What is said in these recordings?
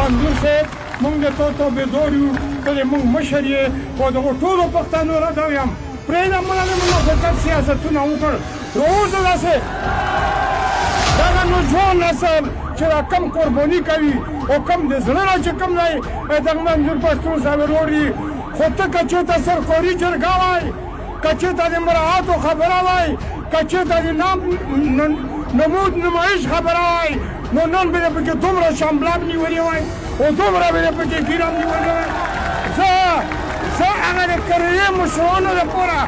منظور صاحب مونږ د تو توبېدور یو ته د مونږ مشر یې او دغو ټولو پښتنو راته ویم پرېږده مړه د مونږ فقط سیاستونه وکړ روز داسې دغه نوجوان نسل چې را کم قرباني کوي او کم د زړه نه چې کم دی دغه منظور پښتون صاحب ورور دي خو ته که چېرته سرکاري جرګه وای که چېرته د مراعاتو خبره وای که چېرته د نمود نمایش خبره وای نو نن به دې پکې دومره شامبلاب نیولې وای او دومره به دې پکې ګیرم نیولې وای زه هغه د کرایې مشرانو دپاره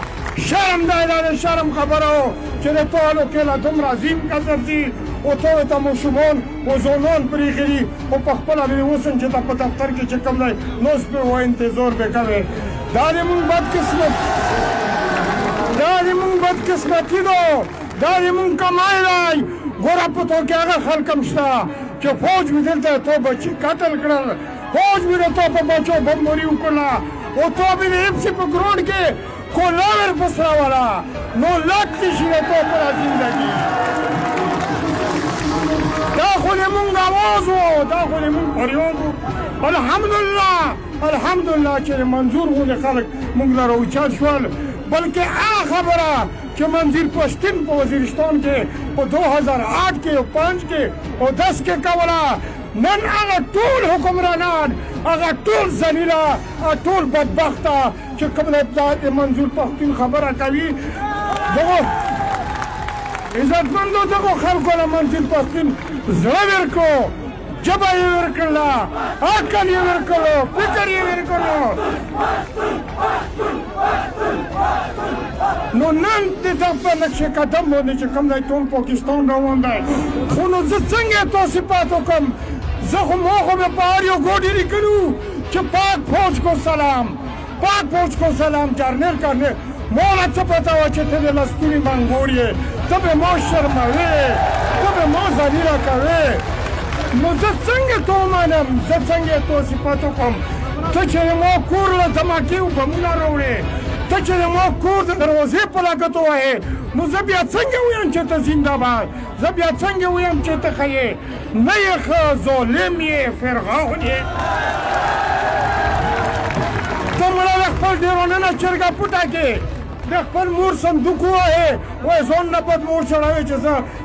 شرم دی دا د شرم خبره و چې د ټولو کې له دومره عظیم کسر دي او ټولو ته ماشومان او ځوانان پرېښي دي او په خپله به اوس هم چې ته په دفتر کې چې کوم دی نو اوس به و انتظار به کوې دا د مونږ بدقسمتي ده دا د مونږ کمای دی ګوره په تو کې هغه خلک هم شته چې فوج مې دلته تو بچي قتل کړل فوج مې د تو په بچو بمباري وکړله او تو مې د هپسې په ګراونډ کې کولاور پسراوله نو لک دې شي د تو په زندګي دا خو د مونږ اواز و دا خو د مونږ فریاد و الحمدلله چې د منظور غوندې خلک مونږ له راوچت شول بلکې هغه خبره چې منظور پښتون په وزیرستان کې په 2008 کې او 5 کې او 10 کې کوله نن هغه ټول حکمرانان هغه ټول ذلیله هغه ټول بدبخته چې کوم د منظور پښتون خبره کوي دغو عزتمندو دغو خلکو له منظور پښتون زړه ورکړو ژبه یې ورکړله عقل یې ورکړلو فکر یې ورکړلو نو نن د ده په نقش قدم باندې چې کوم دی ټول پاکستان روان دی خو نو زه څنګه یې توصیفات وکړم زه خو ما خو مې په هر یو ګوډ یې لیکلي چې پاک فوج کو سلام جرنیل کرنیل ما له څه پته وه چې ته د لستوني منګور یې ته به ما شرموې ته به ما ذلیله کوې نو زه څنګه تو منم زه څنګه یې توصیفات وکړم ته چې د ما کور له دماکې و بمونه راوړې ته چې د ما کور د دروازې په لګت ووهې نو زه بیا څنګه ویم چې ته زنده باد زه بیا څنګه ویم چې ته ښه یې نه یې ښه ظالم یې فرعون یې ته مړه د خپل ډیرونه نه چرګه پټه کې د خپل مور صندوق ووهې وایي ځان نه بدمور چړوې چې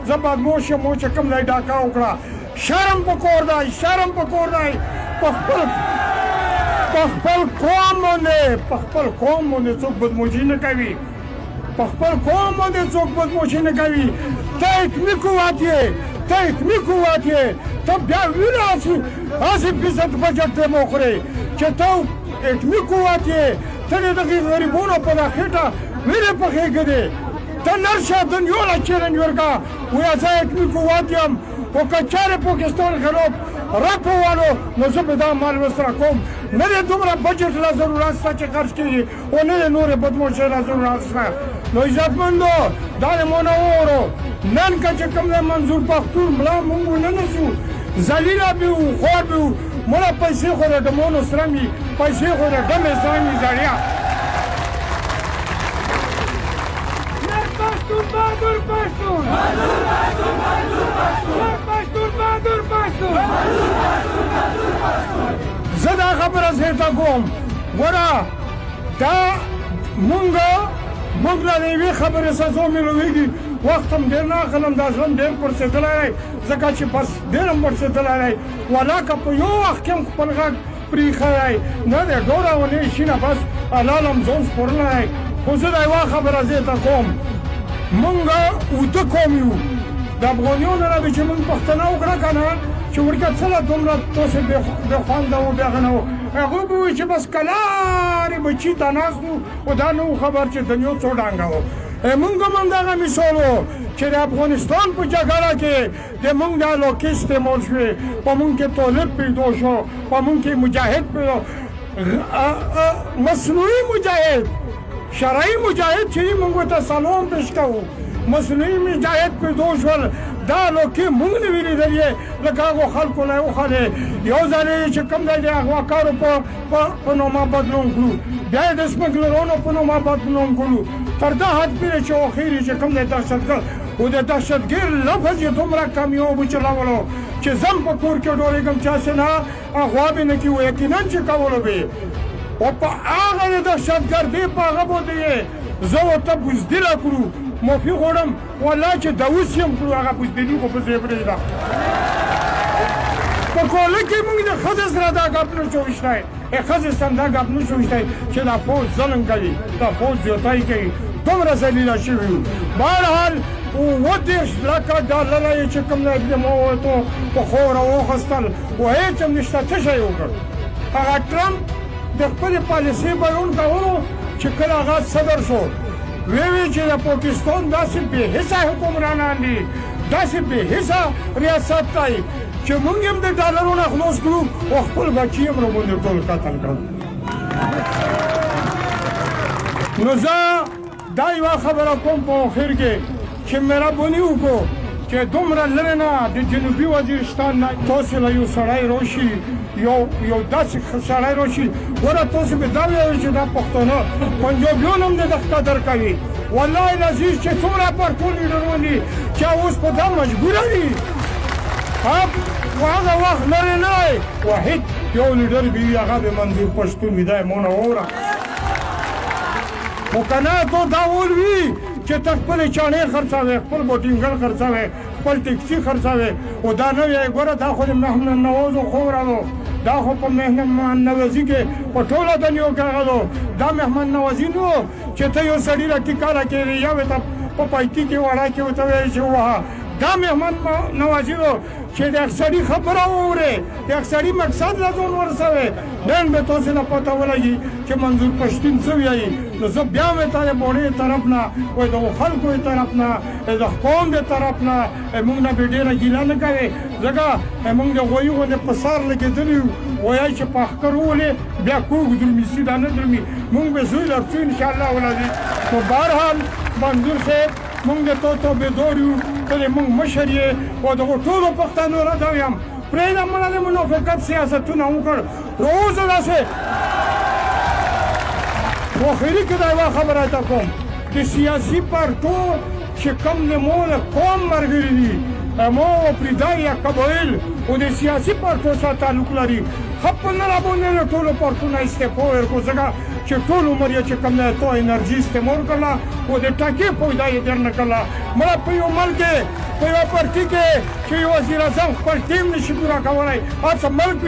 زه بدمور شم او چې کوم دی ډاکه وکړه شرم پکور دی په خپل قوم باندې څوک بدموشي نه کوي ته حکمي قوت یې ته بیا ویله هسې فیصد بجټ ته مه خورې چې ته حکمي قوت یې ته د دغې غریبونو په دا خېټه ویلې پخېږې دی ته نرشه دنیا له چیلنج ورکړه وایه زه حکمي قوت یم او که چارې پاکستان خلاف رپ ووالو نو زه به دا مال ورسره کوم نه د دومره بجټ له ضرورت شته چې خرڅ کېږي او نه د نورې بدماشۍ له ضرورت شته نو عزتمندو دا د ما نه واورو نن که چې کوم دی منظور پښتون ملا مونږ ونه نسو ذلیله به وو خوار به وو مړه پیسې خو د ډمونو سره وي پیسې خو د ډمې سره وي زړیا بهادر پښتون زه دا خبره زیاته کوم ګوره دا مونږ له د یوې خبرې سزا میلوېږي وخت هم ډېر نه اخلم دا ژوند ډېر پړسېدلی دی ځکه چې بس ډېر هم پړسېدلی دی ولاکه په یو وخت کې هم خپل غږ پرېښی دی نه دی ډوره ونې شي نه بس حلال هم ځان سپورلی دی خو زه دا یوه خبره زیاته کوم مونږ اوده قوم یو د افغانیانو نه به چې مونږ پښتنه وکړه که نه چې ورکه څه له دومره تاسې بېخونده و بېغنه و هغوی به وایي چې بس کلارې بچي ته ناست وو او دا نه و خبر چې دنیا څو ډانګه و مونږ هم همدغه مثال و چې د افغانستان په جګړه کې د مونږ د علاقې استعمال شوې په مونږ کې طالب پیدا شو په مونږ کې مجاهد پیدا مصنوعي مجاهد شرعي مجاهد چې مونږ ته سلام پیش کوو مصنوعي مجاهد پیدا شول دا لوکې مونږ نه وي لیدلې لکه هغو خلکو نه یې وښلې یو ځل یې چې کوم دی د اغواکارو په نامه بدلون کړو بیا یې د سمګلرانو په نامه بدلون کړو تر دا حد پورې چې اخر یې چې کوم دی دهشتګر او د دهشتګر لفظ یې دومره کامیاب وچلولو چې چې زم په کور کې ډوړېږم چاسې نه غوا مې نه کي یقینا چې کولو به او په هغه د دهشتګردۍ په هغه باندې یې زه ورته بزدله کړو معافي غواړم والله چې د اوس یم کړو هغه بزدلي خو پسې پرېږده په کوله کې موږ د ښځې سره دا ګپ نه شو ویشتی ښځې سره دا ګپ نه شو ویشتی چې دا فوج ظلم کوي دا فوج زیاتی کوي دومره ذلیله شوي یو بهرحال 30 لکه ډالره یې چې کوم دی مو ورته په خوره واخیستل و هېڅ هم نشته څه شی وکړ هغه ټرمپ د خپلې پالیسۍ بیان کولو چې کله هغه صدر شو ویې چې د پاکستان داسې بې حسه حکمرانان دي داسې بې حسه ریاست دی چې موږ هم د ډالرو نه خلاص کړو او خپل بچي هم راباندې ټول قتل کړل نو زه دا یوه خبره کوم په اخر کې چې مهرباني وکړو چې دومره لرې نه د جنوبي وزیرستان نه تاسې له یو سړی راشي یو داسې سړی راشي ګوره تاسې به دا ویل چې دا پښتانه پنجابیان هم د ده قدر کوي والله العزیز چې څومره پرټول لیډران دي چې اوس په دا مجبوره دي هغه وخت لرې نه دی واحد یو لیډر به وي هغه به منظور پښتون وي دا یې مونه واوره خو که نه تو دا ولوي چې ته خپلې چاڼې خرڅوې خپل بوټینګل خرڅوې خپل ټکسي خرڅوې او دا نه وایې ګوره دا خو د مهمان نوازو خوره ده دا خو په مهمان نوازي کې په ټوله دنیا کې هغه ده دا مهمان نوازي نه چې ته یو سړي له ټیکاله کېږي یا ورته په پایتي کې وړه کې ورته وایې چې ووهه دا مهمان نوازي ده چې د یک سړي خبره واورې د یک سړي مقصد له ځان ورسوې نن به تاسې نه پته ولګي چې منظور پښتون څه وایي نو زه بیا مې تا د بوډۍ طرف نه وایي د خلکو د طرف نه د قوم د طرف نه موږ نه به ډېره ګیله نه کوې ځکه موږ د غویي غوندې په سار لګېدلي یو وایي چې په اخکر وولې بیا کوږ درومي سیده نه درومي موږ به زوی لرڅو انشاءالله العزیز نو بهرحال منظور صاحب موږ د تو بېدار یو ته د موږ مشر یې او دغو ټولو پښتنو رده یم پرېږده مړه د منافقت سیاستونه وکړ راوځه داسې په اخري کې دا یوه خبره ته کوم د سیاسي پارټو چې کوم د مو د قوم ملګري دي مو پرېدا یا قبایل او د سیاسي پارټو سره تعلق لري ښه په نه راباندې د ټولو پارټو نه استعفا ورکړو ځکه چې ټول عمر یې چې کوم دی تو انرژي استعمال کړله او د ټاکې فایده یې در نه کړله مړه په یو ملک کې په یوه پارټي کې چې یو وزیر اعظم خپل ټیم نشي پوره کولی هڅه ملک